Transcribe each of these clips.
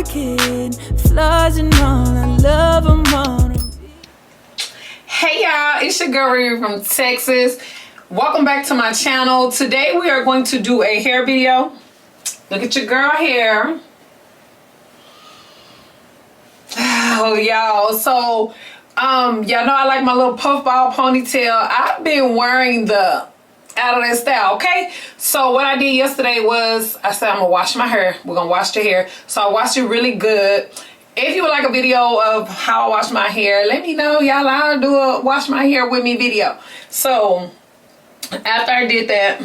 working, flooding on. I love them on. Hey y'all, it's your girl ReRe from Texas. Welcome back to my channel. Today we are going to do a hair video. Look at your girl hair. Oh y'all, so y'all know I like my little puff ball ponytail. I've been wearing the out of that style, okay? So what I did yesterday was I said I'm gonna wash my hair. We're gonna wash the hair. So I washed it really good. If you would like a video of how I wash my hair, let me know, y'all. I'll do a wash my hair with me video. So after I did that,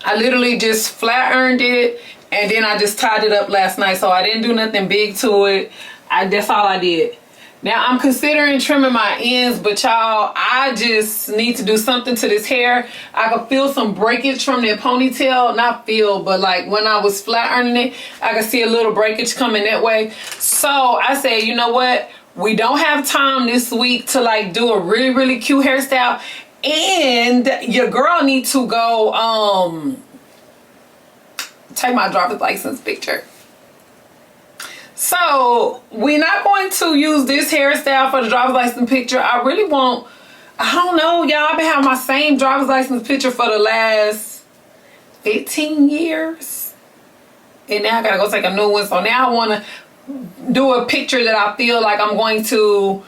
I literally just flat ironed it, and then I just tied it up last night. So I didn't do nothing big to it. That's all I did. Now I'm considering trimming my ends, but y'all, I just need to do something to this hair. I could feel some breakage from that ponytail. Not feel, but like when I was flat ironing it, I could see a little breakage coming that way. So I said, you know what? We don't have time this week to like do a really, really cute hairstyle. And your girl needs to go take my driver's license picture. So we're not going to use this hairstyle for the driver's license picture. I really won't. I don't know, y'all. I've been having my same driver's license picture for the last 15 years. And now I gotta go take a new one. So now I want to do a picture that I feel like I'm going to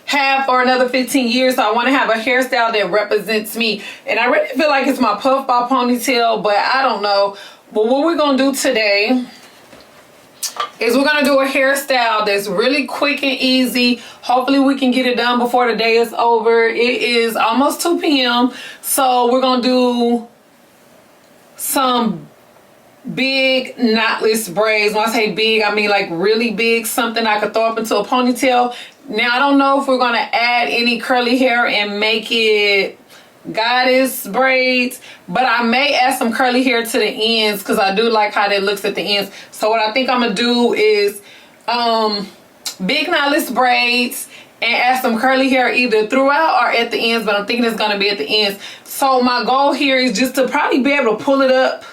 have for another 15 years. So I want to have a hairstyle that represents me. And I really feel like it's my puff ball ponytail, but I don't know. But what we're gonna do today is we're gonna do a hairstyle that's really quick and easy. Hopefully we can get it done before the day is over. It is almost 2 p.m. So we're gonna do some big knotless braids. When I say big, I mean like really big, something I could throw up into a ponytail. Now I don't know if we're gonna add any curly hair and make it goddess braids, but I may add some curly hair to the ends because I do like how that looks at the ends. So what I think I'm gonna do is big knotless braids and add some curly hair either throughout or at the ends, but I'm thinking it's gonna be at the ends. So my goal here is just to probably be able to pull it up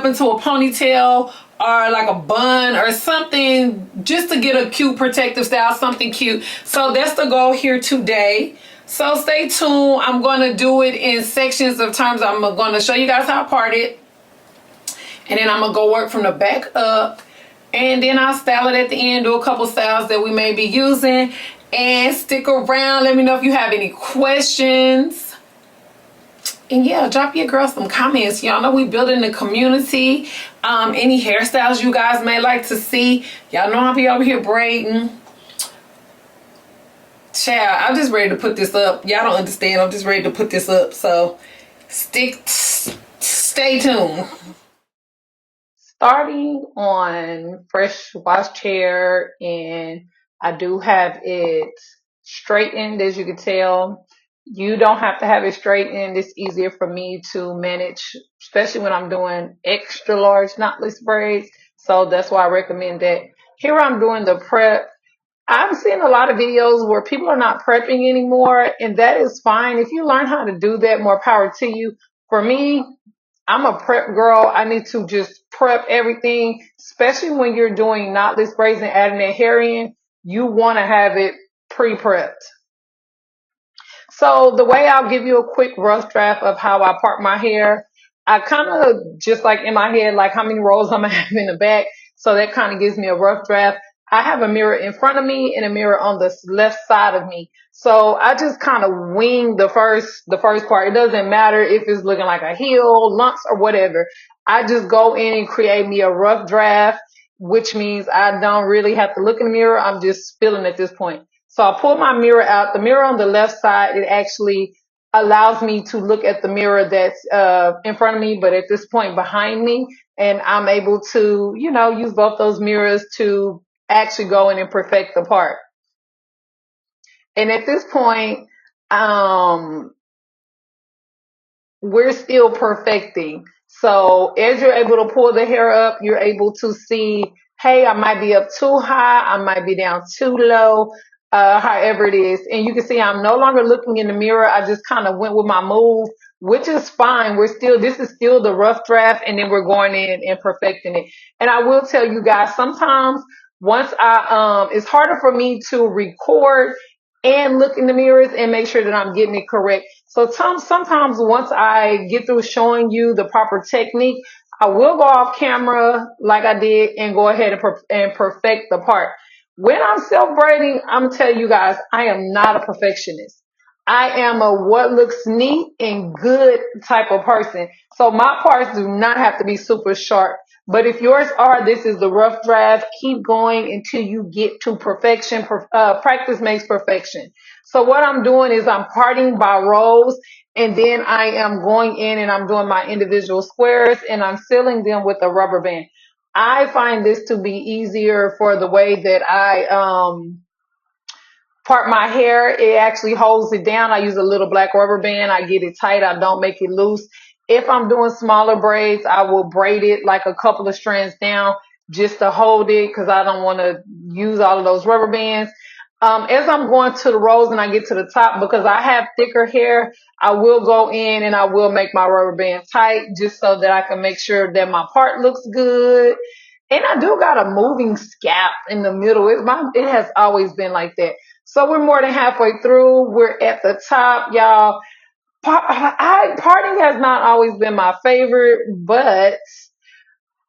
into a ponytail or like a bun or something, just to get a cute protective style, something cute. So that's the goal here today. So stay tuned. I'm going to do it in sections of terms. I'm going to show you guys how I part it. And then I'm going to go work from the back up. And then I'll style it at the end, do a couple styles that we may be using. And stick around. Let me know if you have any questions. And yeah, drop your girl some comments. Y'all know we building the community. Any hairstyles you guys may like to see. Y'all know I'll be over here braiding. Child, I'm just ready to put this up. Y'all don't understand. I'm just ready to put this up. So stay tuned. Starting on fresh washed hair, and I do have it straightened, as you can tell. You don't have to have it straightened. It's easier for me to manage, especially when I'm doing extra large knotless braids. So that's why I recommend that. Here I'm doing the prep. I'm seeing a lot of videos where people are not prepping anymore, and that is fine. If you learn how to do that, more power to you. For me, I'm a prep girl. I need to just prep everything, especially when you're doing knotless braids and adding that hair in. You want to have it pre-prepped. So the way I'll give you a quick rough draft of how I part my hair, I kind of just like in my head, like how many rolls I'm gonna have in the back. So that kind of gives me a rough draft. I have a mirror in front of me and a mirror on the left side of me. So I just kind of wing the first part. It doesn't matter if it's looking like a heel, lumps, or whatever. I just go in and create me a rough draft, which means I don't really have to look in the mirror. I'm just feeling at this point. So I pull my mirror out. The mirror on the left side, it actually allows me to look at the mirror that's in front of me, but at this point behind me. And I'm able to, use both those mirrors to actually go in and perfect the part. And at this point, we're still perfecting. So as you're able to pull the hair up, you're able to see, hey, I might be up too high. I might be down too low. however it is. And you can see I'm no longer looking in the mirror. I just kind of went with my move, which is fine. This is still the rough draft, and then we're going in and perfecting it. And I will tell you guys, sometimes it's harder for me to record and look in the mirrors and make sure that I'm getting it correct. So sometimes once I get through showing you the proper technique, I will go off camera like I did and go ahead and, and perfect the part. When I'm self braiding, I'm telling you guys, I am not a perfectionist. I am a what looks neat and good type of person. So my parts do not have to be super sharp. But if yours are, this is the rough draft. Keep going until you get to perfection. Practice makes perfection. So what I'm doing is I'm parting by rows, and then I am going in and I'm doing my individual squares, and I'm sealing them with a rubber band. I find this to be easier for the way that I part my hair. It actually holds it down. I use a little black rubber band. I get it tight. I don't make it loose. If I'm doing smaller braids, I will braid it like a couple of strands down just to hold it because I don't want to use all of those rubber bands. As I'm going to the rows and I get to the top, because I have thicker hair, I will go in and I will make my rubber band tight just so that I can make sure that my part looks good. And I do got a moving scalp in the middle. It has always been like that. So we're more than halfway through. We're at the top, y'all. Parting has not always been my favorite, but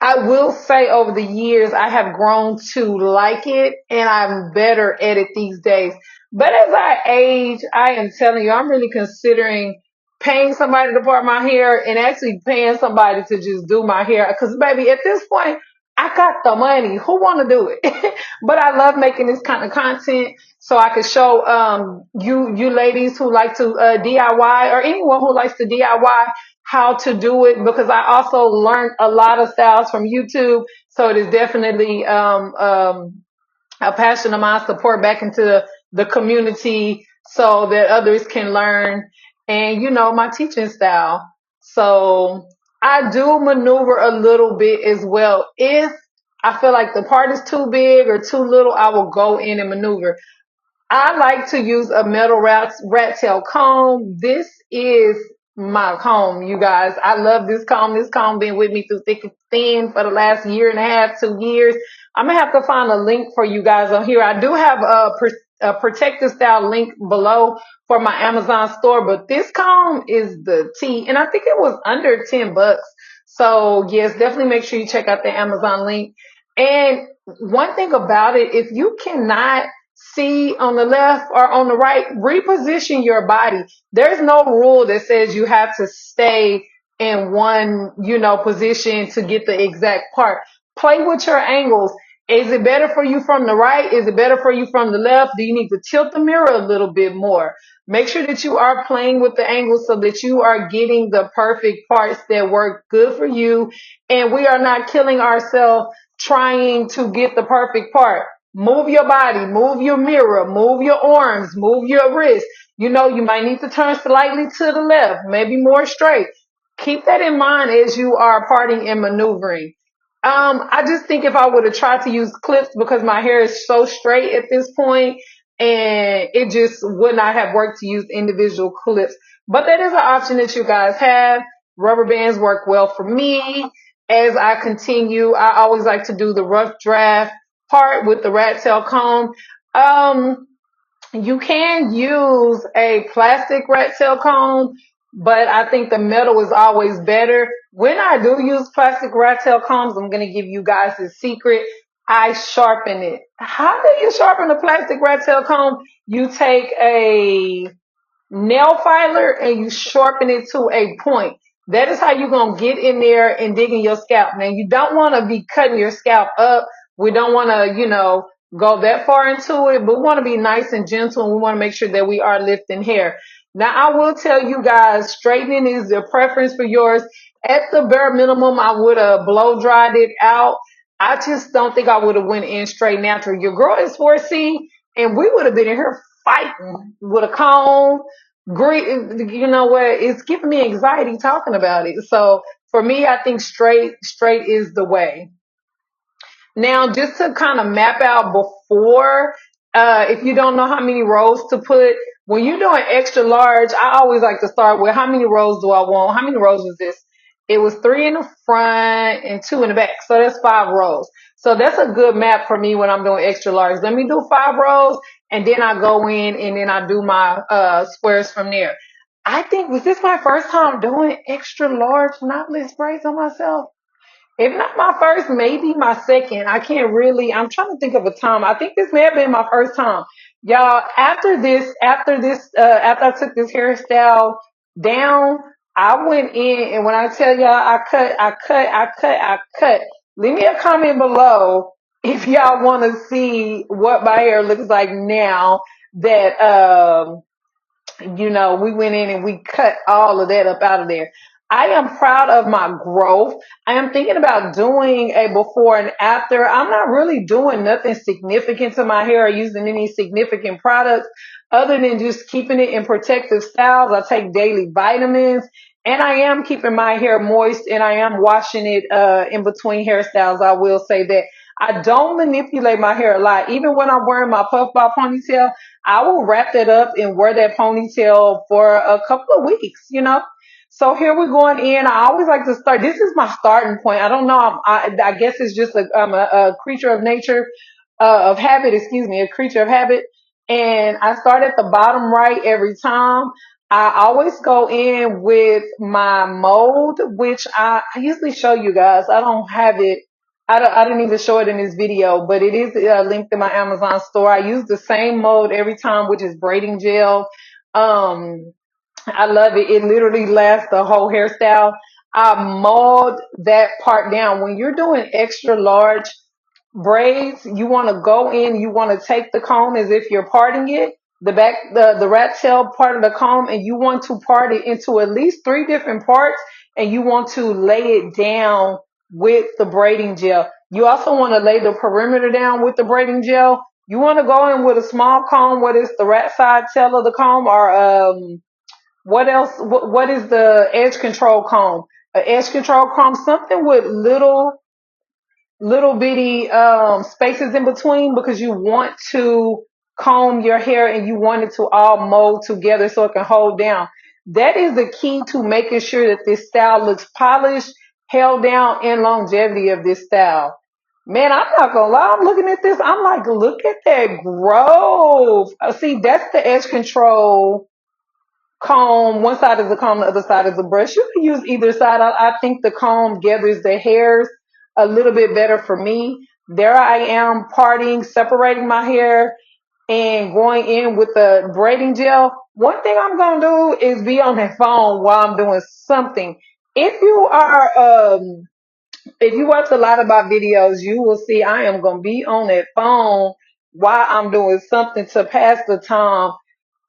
I will say over the years, I have grown to like it and I'm better at it these days. But as I age, I am telling you, I'm really considering paying somebody to part my hair and actually paying somebody to just do my hair. Cause baby, at this point, I got the money. Who want to do it? But I love making this kind of content so I could show, you ladies who like to, DIY, or anyone who likes to DIY, how to do it, because I also learned a lot of styles from YouTube. So it is definitely a passion of mine to pour back into the community so that others can learn and, my teaching style. So I do maneuver a little bit as well. If I feel like the part is too big or too little, I will go in and maneuver. I like to use a metal rat tail comb. This is my comb, you guys. I love this comb. This comb been with me through thick and thin for the last year and a half, 2 years. I'm gonna have to find a link for you guys on here. I do have a protective style link below for my Amazon store, but this comb is the T, and I think it was under $10. So yes, definitely make sure you check out the Amazon link. And one thing about it, if you cannot see on the left or on the right, reposition your body. There's no rule that says you have to stay in one, position to get the exact part. Play with your angles. Is it better for you from the right? Is it better for you from the left? Do you need to tilt the mirror a little bit more? Make sure that you are playing with the angles so that you are getting the perfect parts that work good for you. And we are not killing ourselves trying to get the perfect part. Move your body, move your mirror, move your arms, move your wrist. You might need to turn slightly to the left, maybe more straight. Keep that in mind as you are parting and maneuvering. I just think if I would have tried to use clips, because my hair is so straight at this point, and it just would not have worked to use individual clips. But that is an option that you guys have. Rubber bands work well for me. As I continue, I always like to do the rough draft part with the rat tail comb. You can use a plastic rat tail comb, but I think the metal is always better. When I do use plastic rat tail combs, I'm going to give you guys a secret. I sharpen it. How do you sharpen a plastic rat tail comb? You take a nail filer and you sharpen it to a point. That is how you're going to get in there and dig in your scalp. Now, you don't want to be cutting your scalp up. We don't want to, go that far into it, but we want to be nice and gentle, and we want to make sure that we are lifting hair. Now, I will tell you guys, straightening is the preference for yours. At the bare minimum, I would have blow dried it out. I just don't think I would have went in straight natural. Your girl is 4C, and we would have been in here fighting with a comb. Great, you know what? It's giving me anxiety talking about it. So for me, I think straight is the way. Now, just to kind of map out before If you don't know how many rows to put, when you're doing extra large, I always like to start with how many rows do I want? How many rows was this? It was 3 in the front and 2 in the back. So that's 5 rows. So that's a good map for me when I'm doing extra large. Let me do 5 rows and then I go in and then I do my squares from there. I think, was this my first time doing extra large knotless braids on myself? If not my first, maybe my second. I can't really, I'm trying to think of a time. I think this may have been my first time. Y'all, after I took this hairstyle down, I went in and when I tell y'all I cut. Leave me a comment below if y'all want to see what my hair looks like now that, we went in and we cut all of that up out of there. I am proud of my growth. I am thinking about doing a before and after. I'm not really doing nothing significant to my hair or using any significant products other than just keeping it in protective styles. I take daily vitamins and I am keeping my hair moist and I am washing it in between hairstyles. I will say that I don't manipulate my hair a lot. Even when I'm wearing my puff ball ponytail, I will wrap that up and wear that ponytail for a couple of weeks. So here we're going in. I always like to start. This is my starting point. I don't know. I guess it's just I'm a creature of nature, of habit, excuse me, a creature of habit. And I start at the bottom right every time. I always go in with my mold, which I usually show you guys. I don't have it. I didn't even show it in this video, but it is linked in my Amazon store. I use the same mold every time, which is braiding gel. Um, I love it. It literally lasts the whole hairstyle. I mold that part down. When you're doing extra large braids, you want to go in, you want to take the comb as if you're parting it, the rat tail part of the comb, and you want to part it into at least 3 different parts, and you want to lay it down with the braiding gel. You also want to lay the perimeter down with the braiding gel. You want to go in with a small comb, whether it's the rat side tail of the comb or what else? What is the edge control comb? An edge control comb, something with little bitty spaces in between because you want to comb your hair and you want it to all mold together so it can hold down. That is the key to making sure that this style looks polished, held down, and longevity of this style. Man, I'm not gonna lie. I'm looking at this. I'm like, look at that growth. See, that's the edge control comb. One side is a comb, the other side is a brush. You can use either side. I think the comb gathers the hairs a little bit better for me. There I am parting, separating my hair and going in with the braiding gel. One thing I'm going to do is be on that phone while I'm doing something. If you are, if you watch a lot of my videos, you will see I am going to be on that phone while I'm doing something to pass the time.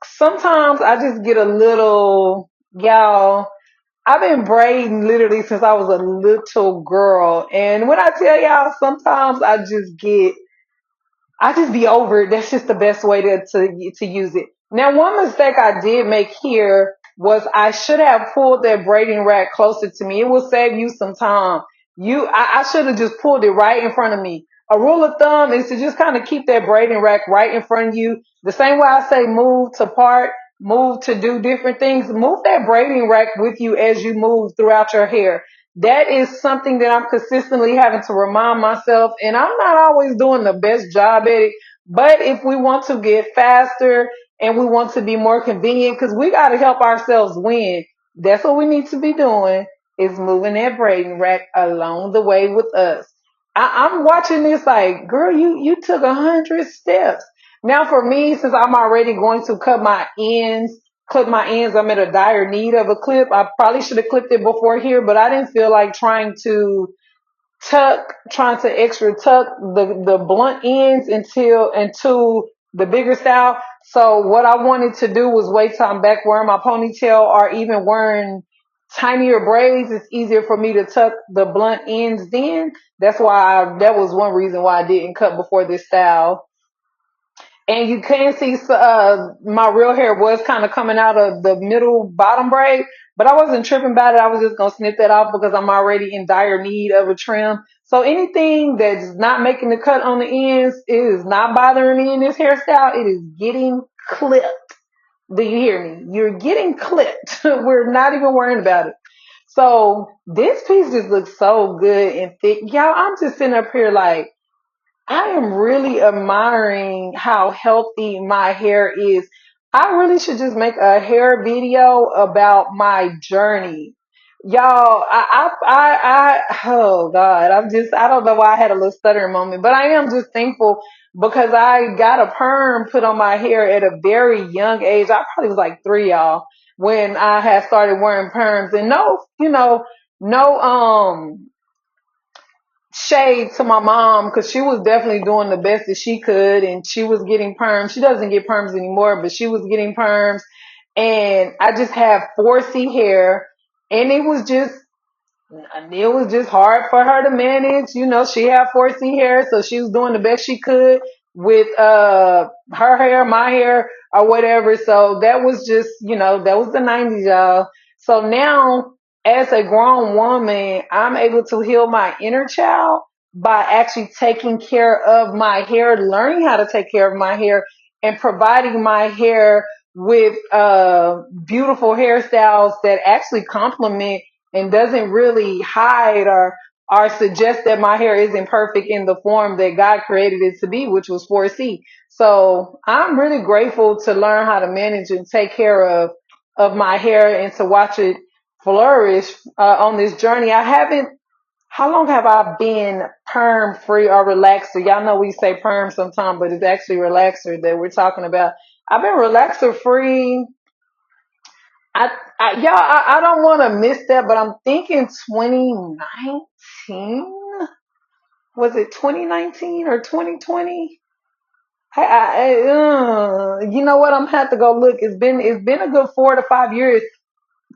Sometimes I just get a little, y'all, I've been braiding literally since I was a little girl. And when I tell y'all, sometimes I just be over it. That's just the best way to use it. Now, one mistake I did make here was I should have pulled that braiding rack closer to me. It will save you some time. I should have just pulled it right in front of me. A rule of thumb is to just kind of keep that braiding rack right in front of you. The same way I say move to part, move to do different things, move that braiding rack with you as you move throughout your hair. That is something that I'm consistently having to remind myself, and I'm not always doing the best job at it. But if we want to get faster and we want to be more convenient, because we got to help ourselves win, that's what we need to be doing, is moving that braiding rack along the way with us. I'm watching this like, girl, you took 100 steps. Now for me, since I'm already going to clip my ends. I'm in a dire need of a clip. I probably should have clipped it before here, but I didn't feel like trying to extra tuck the blunt ends into the bigger style. So what I wanted to do was wait till I'm back wearing my ponytail or even wearing tinier braids. It's easier for me to tuck the blunt ends then. That was one reason why I didn't cut before this style. And you can see my real hair was kind of coming out of the middle bottom braid. but I wasn't tripping about it. I was just gonna snip that off because I'm already in dire need of a trim. So anything that's not making the cut on the ends, it is not bothering me in this hairstyle. It is getting clipped. Do you hear me? You're getting clipped. We're not even worrying about it. So this piece just looks so good and thick. Y'all, I'm just sitting up here like, I am really admiring how healthy my hair is. I really should just make a hair video about my journey. Y'all, oh God, I don't know why I had a little stuttering moment, but I am just thankful because I got a perm put on my hair at a very young age. I probably was like 3, y'all, when I had started wearing perms, and no, shade to my mom because she was definitely doing the best that she could, and she was getting perms. She doesn't get perms anymore, but she was getting perms, and I just have 4C hair, and it was just hard for her to manage. She had 4C hair, so she was doing the best she could with her hair, my hair, or whatever. So that was just, that was the 90s, y'all. So now, as a grown woman, I'm able to heal my inner child by actually taking care of my hair, learning how to take care of my hair, and providing my hair with beautiful hairstyles that actually complement and doesn't really hide or suggest that my hair isn't perfect in the form that God created it to be, which was 4C. So I'm really grateful to learn how to manage and take care of my hair and to watch it flourish on this journey. How long have I been perm free or relaxer? Y'all know we say perm sometimes, but it's actually relaxer that we're talking about. I've been relaxer free. I don't want to miss that, but I'm thinking 2019. Was it 2019 or 2020? You know what? I'm gonna have to go look. It's been a good 4 to 5 years.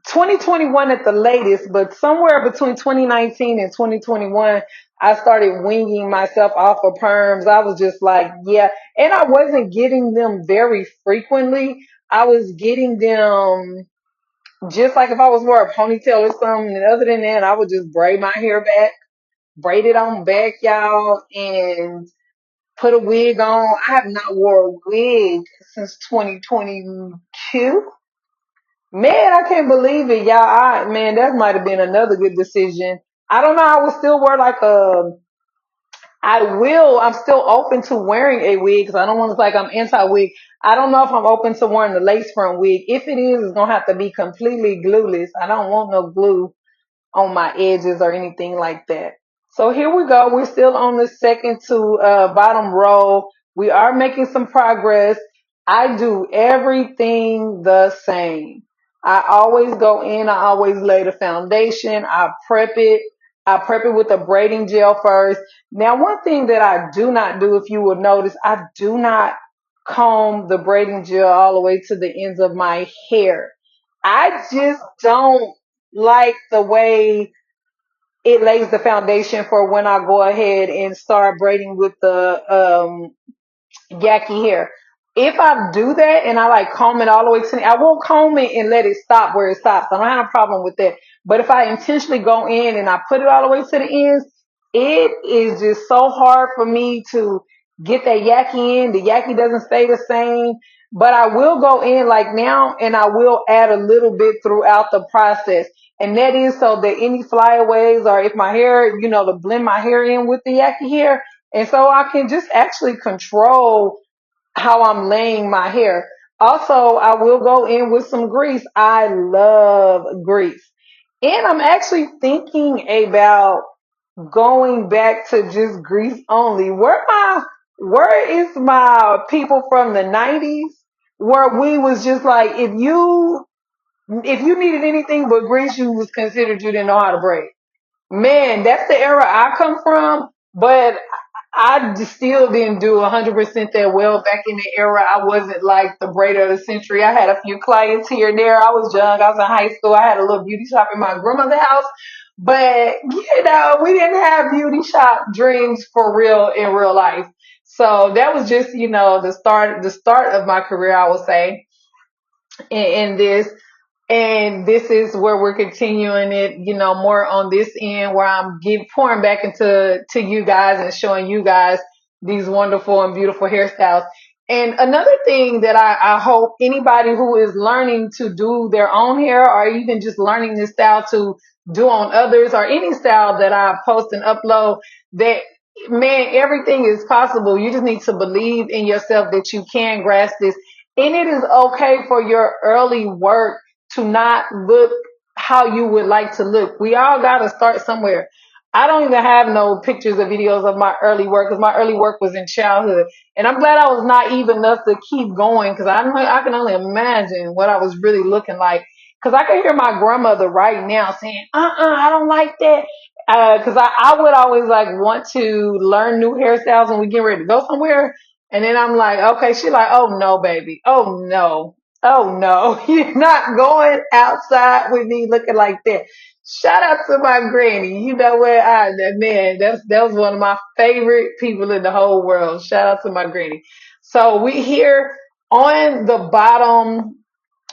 2021 at the latest, but somewhere between 2019 and 2021, I started winging myself off of perms. I was just like, yeah, and I wasn't getting them very frequently. I was getting them just like if I was wearing a ponytail or something. And other than that, I would just braid my hair back, braid it on back, y'all, and put a wig on. I have not wore a wig since 2022. Man, I can't believe it, y'all. Man, that might have been another good decision. I don't know. I would still wear like I'm still open to wearing a wig because I don't want to like I'm anti-wig. I don't know if I'm open to wearing the lace front wig. If it is, it's gonna have to be completely glueless. I don't want no glue on my edges or anything like that. So here we go. We're still on the second to bottom row. We are making some progress. I do everything the same. I always go in. I always lay the foundation. I prep it. I prep it with a braiding gel first. Now, one thing that I do not do, if you will notice, I do not comb the braiding gel all the way to the ends of my hair. I just don't like the way it lays the foundation for when I go ahead and start braiding with the yaki hair. If I do that and I like comb it all the way to, I won't comb it and let it stop where it stops. I don't have a problem with that. But if I intentionally go in and I put it all the way to the ends, it is just so hard for me to get that yaki in. The yaki doesn't stay the same. But I will go in like now and I will add a little bit throughout the process. And that is so that any flyaways or if my hair, to blend my hair in with the yaki hair. And so I can just actually control how I'm laying my hair. Also, I will go in with some grease. I love grease. And I'm actually thinking about going back to just grease only. Where is my people from the 90s where we was just like if you needed anything but grease, you was considered you didn't know how to braid. Man, that's the era I come from, but I just still didn't do 100% that well back in the era. I wasn't like the braider of the century. I had a few clients here and there. I was young. I was in high school. I had a little beauty shop in my grandmother's house. But, we didn't have beauty shop dreams for real in real life. So that was just, the start of my career, I would say, in this. And this is where we're continuing it, more on this end where I'm pouring back to you guys and showing you guys these wonderful and beautiful hairstyles. And another thing that I hope anybody who is learning to do their own hair or even just learning this style to do on others or any style that I post and upload, that man, everything is possible. You just need to believe in yourself that you can grasp this. And it is okay for your early work to not look how you would like to look. We all got to start somewhere. I don't even have no pictures or videos of my early work because my early work was in childhood. And I'm glad I was naive enough to keep going because I can only imagine what I was really looking like. Because I can hear my grandmother right now saying, I don't like that. Because I would always like want to learn new hairstyles when we get ready to go somewhere. And then I'm like, okay, she's like, oh no, baby. Oh no. Oh no, you're not going outside with me looking like that. Shout out to my granny. You know what? Man, that was one of my favorite people in the whole world. Shout out to my granny. So we here on the bottom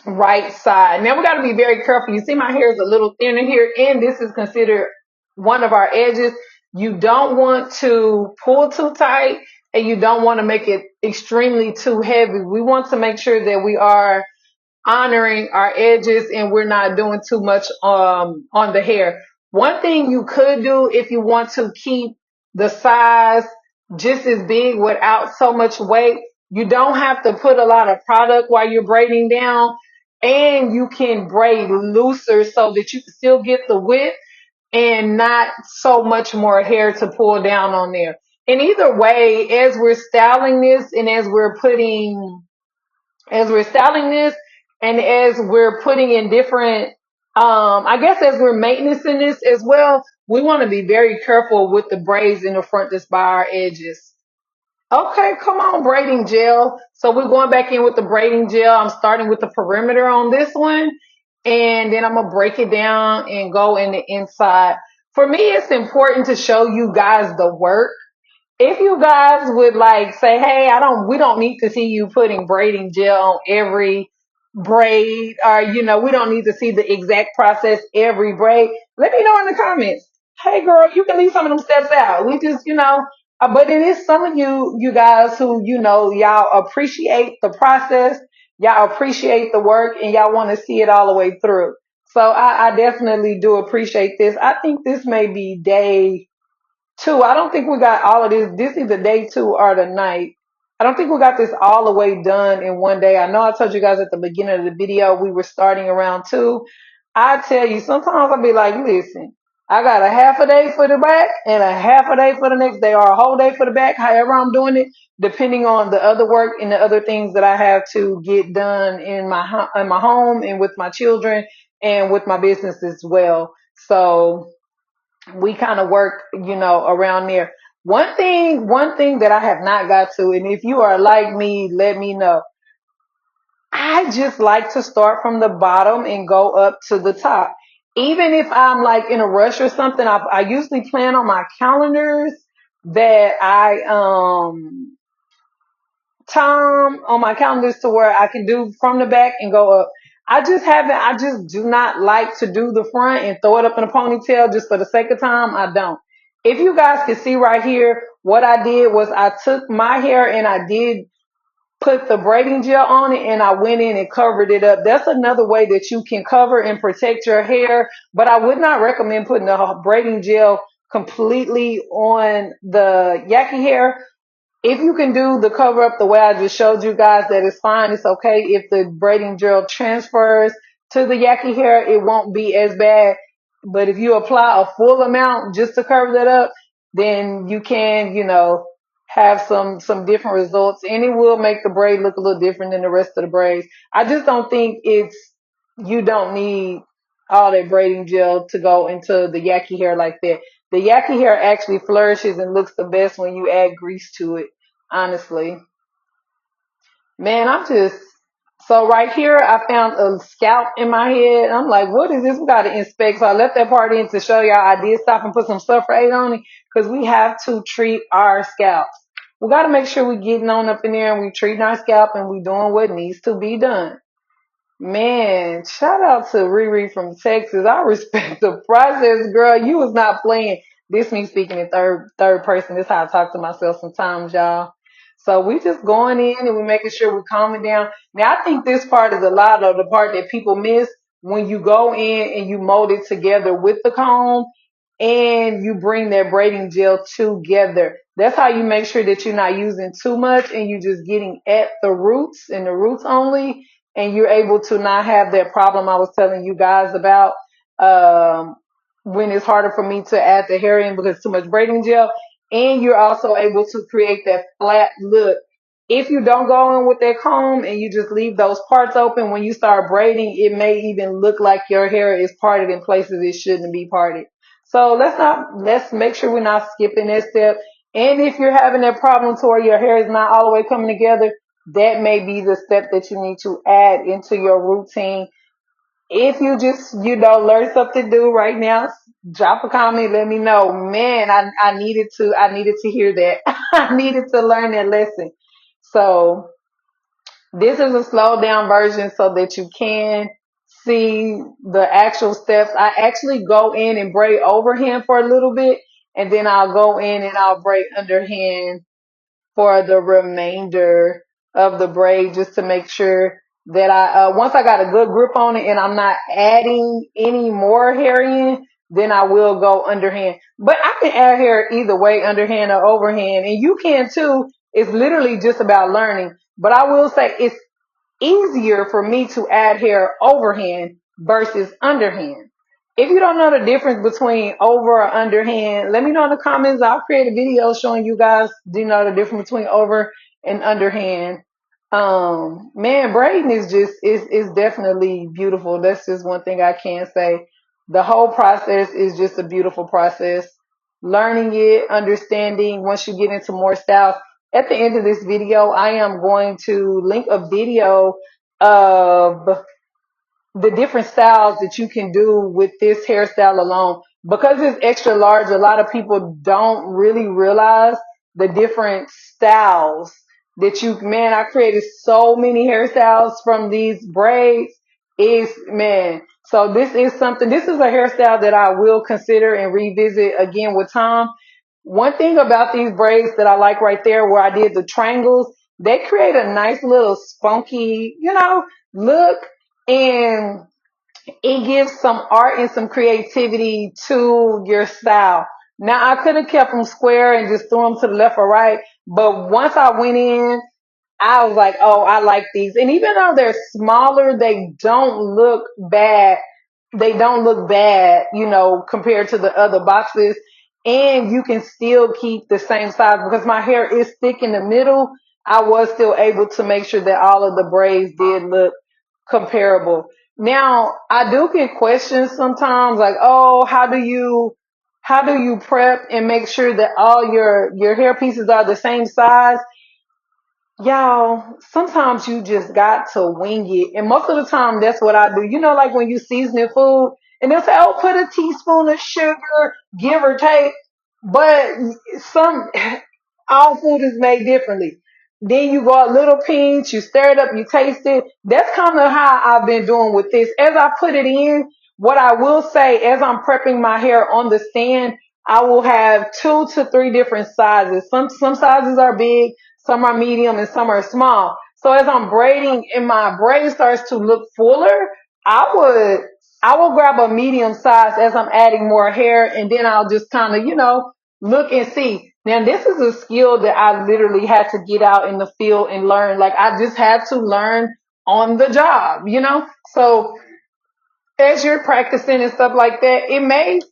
right side. Now we got to be very careful. You see my hair is a little thinner here, and this is considered one of our edges. You don't want to pull too tight and you don't want to make it extremely too heavy. We want to make sure that we are honoring our edges and we're not doing too much on the hair. One thing you could do if you want to keep the size just as big without so much weight, you don't have to put a lot of product while you're braiding down, and you can braid looser so that you can still get the width and not so much more hair to pull down on there. And either way, as we're styling this and as we're styling this and as we're putting in different, I guess as we're maintaining this as well, we want to be very careful with the braids in the front that's by our edges. Okay, come on, braiding gel. So we're going back in with the braiding gel. I'm starting with the perimeter on this one, and then I'm going to break it down and go in the inside. For me, it's important to show you guys the work. If you guys would like say, hey, we don't need to see you putting braiding gel on every braid, or, we don't need to see the exact process every braid, let me know in the comments. Hey girl, you can leave some of them steps out. We just, but it is some of you guys who, y'all appreciate the process, y'all appreciate the work, and y'all want to see it all the way through. So I definitely do appreciate this. I think this may be day two. I don't think we got all of this. This is either day two or the night. I don't think we got this all the way done in one day. I know I told you guys at the beginning of the video we were starting around two. I tell you, sometimes I'll be like, listen, I got a half a day for the back and a half a day for the next day, or a whole day for the back, however I'm doing it, depending on the other work and the other things that I have to get done in my home and with my children and with my business as well. So we kind of work, around there. One thing that I have not got to, and if you are like me, let me know. I just like to start from the bottom and go up to the top. Even if I'm like in a rush or something, I usually plan on my calendars that I time on my calendars to where I can do from the back and go up. I just do not like to do the front and throw it up in a ponytail just for the sake of time. I don't. If you guys can see right here, what I did was I took my hair and I did put the braiding gel on it and I went in and covered it up. That's another way that you can cover and protect your hair, but I would not recommend putting the braiding gel completely on the yaki hair. If you can do the cover up the way I just showed you guys, that is fine. It's okay. If the braiding gel transfers to the yaki hair, it won't be as bad. But if you apply a full amount just to cover that up, then you can, have some different results, and it will make the braid look a little different than the rest of the braids. I just don't think you don't need all that braiding gel to go into the yaki hair like that. The yaki hair actually flourishes and looks the best when you add grease to it, honestly. Man, so right here, I found a scalp in my head. I'm like, what is this? We got to inspect. So I left that part in to show y'all I did stop and put some sulfate on it because we have to treat our scalps. We got to make sure we're getting on up in there and we treating our scalp and we doing what needs to be done. Man, shout out to Riri from Texas. I respect the process, girl. You was not playing. This me speaking in third person. This is how I talk to myself sometimes, y'all. So we just going in and we making sure we're calming down. Now I think this part is a lot of the part that people miss when you go in and you mold it together with the comb and you bring that braiding gel together. That's how you make sure that you're not using too much and you're just getting at the roots and the roots only, and you're able to not have that problem I was telling you guys about, when it's harder for me to add the hair in because too much braiding gel, and you're also able to create that flat look. If you don't go in with that comb and you just leave those parts open, when you start braiding, it may even look like your hair is parted in places it shouldn't be parted. So let's make sure we're not skipping that step. And if you're having that problem to where your hair is not all the way coming together, that may be the step that you need to add into your routine. If you just, learn something new right now, drop a comment, let me know. Man, I needed to hear that. I needed to learn that lesson. So this is a slowed down version so that you can see the actual steps. I actually go in and braid overhand for a little bit, and then I'll go in and I'll braid underhand for the remainder of the braid, just to make sure that once I got a good grip on it and I'm not adding any more hair in, then I will go underhand. But I can add hair either way, underhand or overhand, and you can too. It's literally just about learning. But I will say it's easier for me to add hair overhand versus underhand. If you don't know the difference between over or underhand, let me know in the comments. I'll create a video showing you guys, the difference between over and underhand. Man, braiding is is definitely beautiful. That's just one thing I can say. The whole process is just a beautiful process. Learning it, understanding once you get into more styles. At the end of this video, I am going to link a video of the different styles that you can do with this hairstyle alone. Because it's extra large, a lot of people don't really realize the different styles that man, I created so many hairstyles from these braids. Man. So this is a hairstyle that I will consider and revisit again with time. One thing about these braids that I like right there where I did the triangles, they create a nice little spunky, look, and it gives some art and some creativity to your style. Now I could have kept them square and just threw them to the left or right, but once I went in, I was like, oh, I like these. And even though they're smaller, they don't look bad. They don't look bad, compared to the other boxes. And you can still keep the same size because my hair is thick in the middle. I was still able to make sure that all of the braids did look comparable. Now, I do get questions sometimes like, oh, how do you prep and make sure that all your hair pieces are the same size? Y'all, sometimes you just got to wing it. And most of the time, that's what I do. Like when you seasoning food and they'll say, oh, put a teaspoon of sugar, give or take. But all food is made differently. Then you go a little pinch, you stir it up, you taste it. That's kind of how I've been doing with this. As I put it in, what I will say, as I'm prepping my hair on the stand, I will have 2 to 3 different sizes. Some sizes are big, some are medium, and some are small. So as I'm braiding and my braid starts to look fuller, I will grab a medium size as I'm adding more hair, and then I'll just kind of, look and see. Now this is a skill that I literally had to get out in the field and learn. Like I just had to learn on the job. So as you're practicing and stuff like that,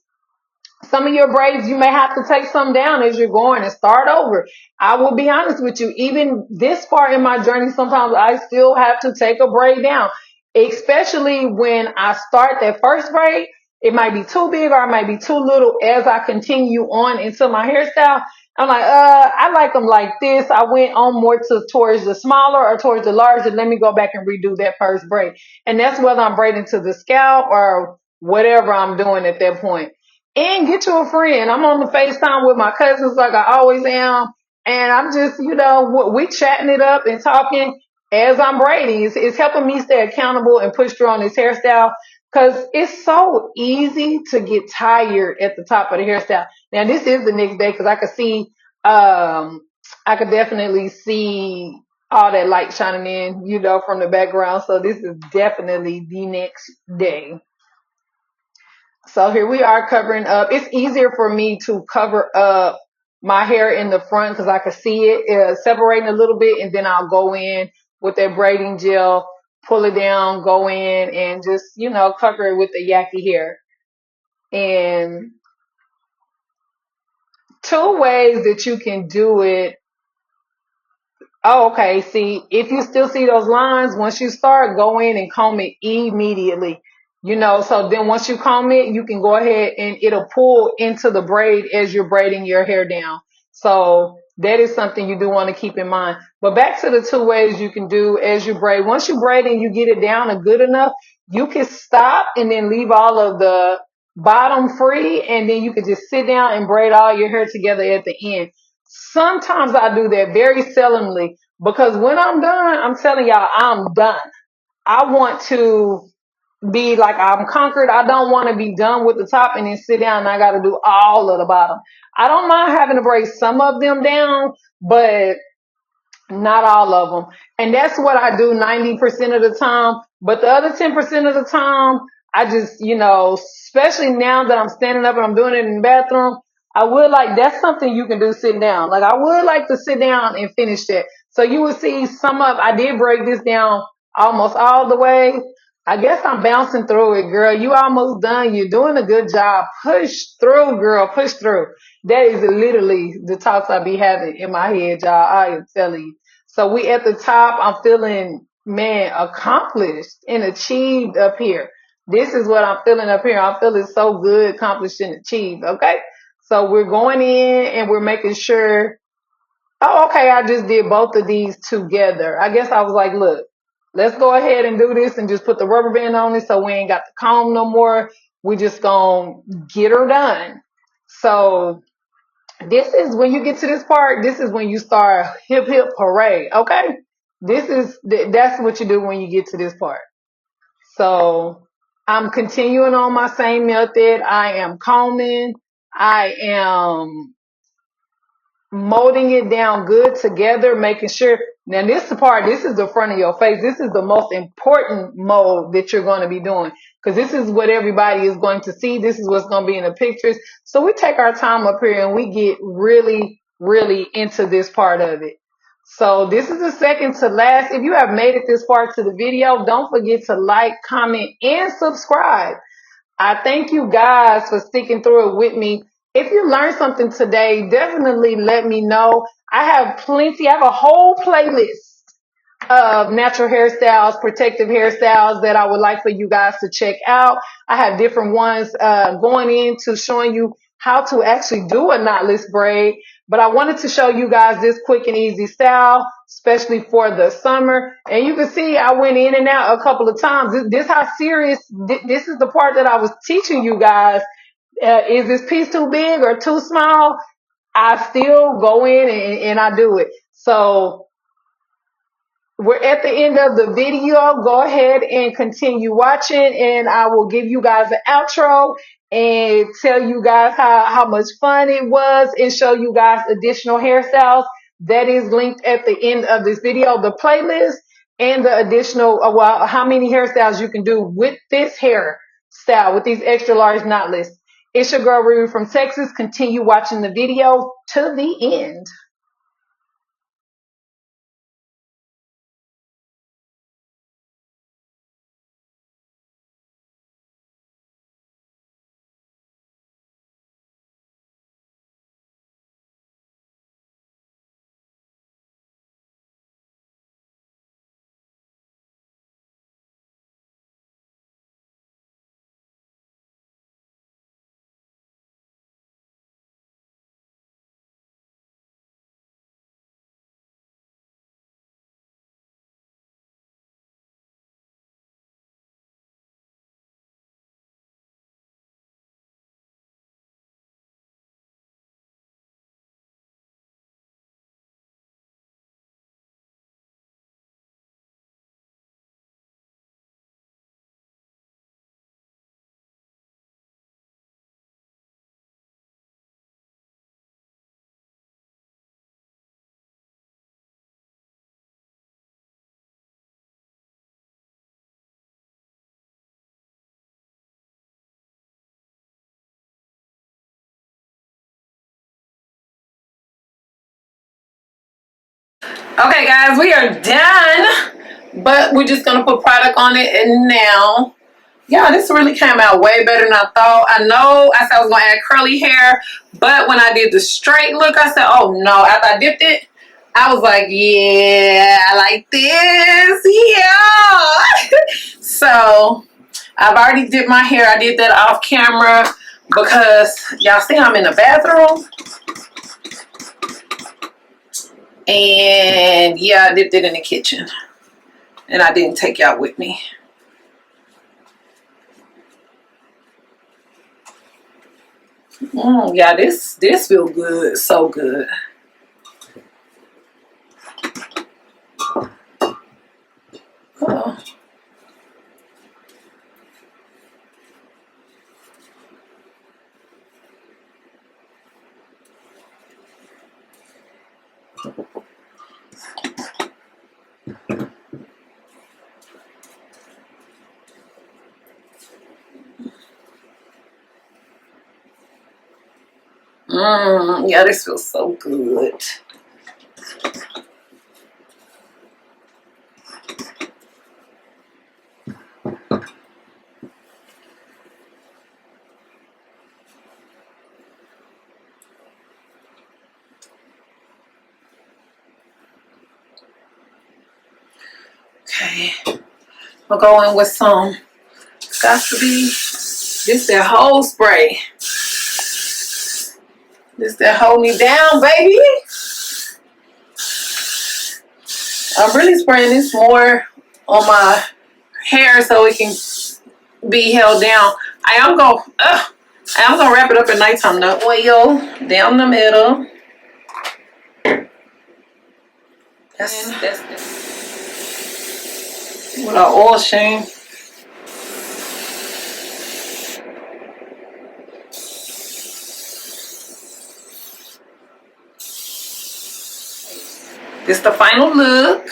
some of your braids, you may have to take some down as you're going and start over. I will be honest with you, even this far in my journey, sometimes I still have to take a braid down, especially when I start that first braid. It might be too big or it might be too little as I continue on into my hairstyle. I'm like, I like them like this. I went on more towards the smaller or towards the larger. Let me go back and redo that first braid. And that's whether I'm braiding to the scalp or whatever I'm doing at that point. And get you a friend. I'm on the FaceTime with my cousins like I always am. And I'm just, we chatting it up and talking. as I'm braiding. It's helping me stay accountable and push through on this hairstyle because it's so easy to get tired at the top of the hairstyle. Now this is the next day because I could see, I could definitely see all that light shining in, from the background. So this is definitely the next day. So here we are covering up. It's easier for me to cover up my hair in the front because I can see it separating a little bit, and then I'll go in with that braiding gel, pull it down, go in, and just cover it with the yaki hair. And two ways that you can do it. Oh, okay. See, if you still see those lines, once you start, go in and comb it immediately. So then once you comb it, you can go ahead and it'll pull into the braid as you're braiding your hair down. So that is something you do want to keep in mind. But back to the two ways you can do as you braid. Once you braid and you get it down a good enough, you can stop and then leave all of the bottom free, and then you can just sit down and braid all your hair together at the end. Sometimes I do that, very seldomly, because when I'm done, I'm telling y'all, I'm done. I want to be like I'm conquered. I don't want to be done with the top and then sit down and I got to do all of the bottom. I don't mind having to break some of them down, but not all of them. And that's what I do 90% of the time. But the other 10% of the time, I just, especially now that I'm standing up and I'm doing it in the bathroom, I would like, that's something you can do sitting down. Like I would like to sit down and finish that. So you will see I did break this down almost all the way. I guess I'm bouncing through it, girl. You almost done. You're doing a good job. Push through, girl. Push through. That is literally the talks I be having in my head, y'all. I am telling you. So we at the top. I'm feeling, man, accomplished and achieved up here. This is what I'm feeling up here. I'm feeling so good, accomplished and achieved. Okay. So we're going in and we're making sure. Oh, okay. I just did both of these together. I guess I was like, look, let's go ahead and do this and just put the rubber band on it so we ain't got the comb no more. We just gonna get her done. So this is when you get to this part, this is when you start hip hip hooray. Okay. That's what you do when you get to this part. So I'm continuing on my same method. I am combing. I am molding it down good together, making sure. Now this is the front of your face. This is the most important mold that you're going to be doing because this is what everybody is going to see. This is what's going to be in the pictures. So we take our time up here and we get really, really into this part of it. So this is the second to last. If you have made it this far to the video, don't forget to like, comment, and subscribe. I thank you guys for sticking through it with me. If you learned something today, definitely let me know. I have a whole playlist of natural hairstyles, protective hairstyles that I would like for you guys to check out. I have different ones going into showing you how to actually do a knotless braid. But I wanted to show you guys this quick and easy style, especially for the summer. And you can see I went in and out a couple of times. This how serious, this is the part that I was teaching you guys. Is this piece too big or too small? I still go in and I do it. So we're at the end of the video. Go ahead and continue watching and I will give you guys an outro and tell you guys how much fun it was and show you guys additional hairstyles. That is linked at the end of this video, the playlist and the additional, how many hairstyles you can do with this hairstyle, with these extra large knotless. It's your girl Riri from Texas. Continue watching the video to the end. Okay, guys, we are done. But we're just going to put product on it. And now, yeah, this really came out way better than I thought. I know I said I was going to add curly hair. But when I did the straight look, I said, oh, no. After I dipped it, I was like, yeah, I like this. Yeah. So, I've already dipped my hair. I did that off camera because y'all see I'm in the bathroom. And yeah, I dipped it in the kitchen. And I didn't take y'all with me. Yeah, this feels good. So good. Oh. Yeah, this feels so good. Okay, we'll go in with some. Got to be this that whole spray. This that hold me down, baby. I'm really spraying this more on my hair so it can be held down. I am gonna wrap it up at nighttime though. Oil down the middle. That's with our oil sheen. This the final look.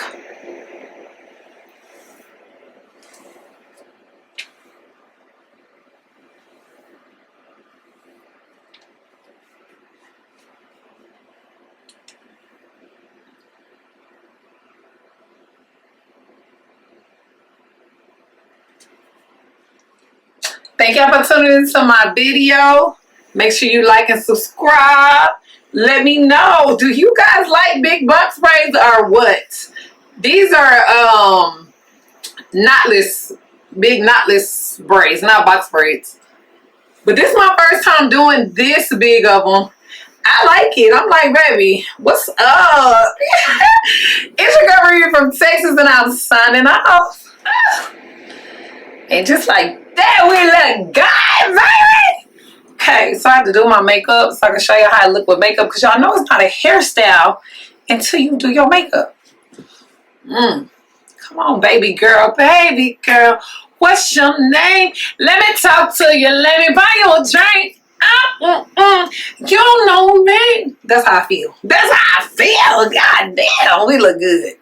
Thank y'all for tuning into my video. Make sure you like and subscribe. Let me know, do you guys like big box braids or what? These are knotless, big knotless braids, not box braids. But this is my first time doing this big of them. I like it. I'm like, baby, what's up? It's your girl ReRe from Texas, and I'm signing off. And just like that, we look good, baby. Okay, so I have to do my makeup so I can show you how I look with makeup, because y'all know it's not a hairstyle until you do your makeup. Come on, baby girl, baby girl. What's your name? Let me talk to you. Let me buy you a drink. You don't know me. That's how I feel. That's how I feel. God damn, we look good.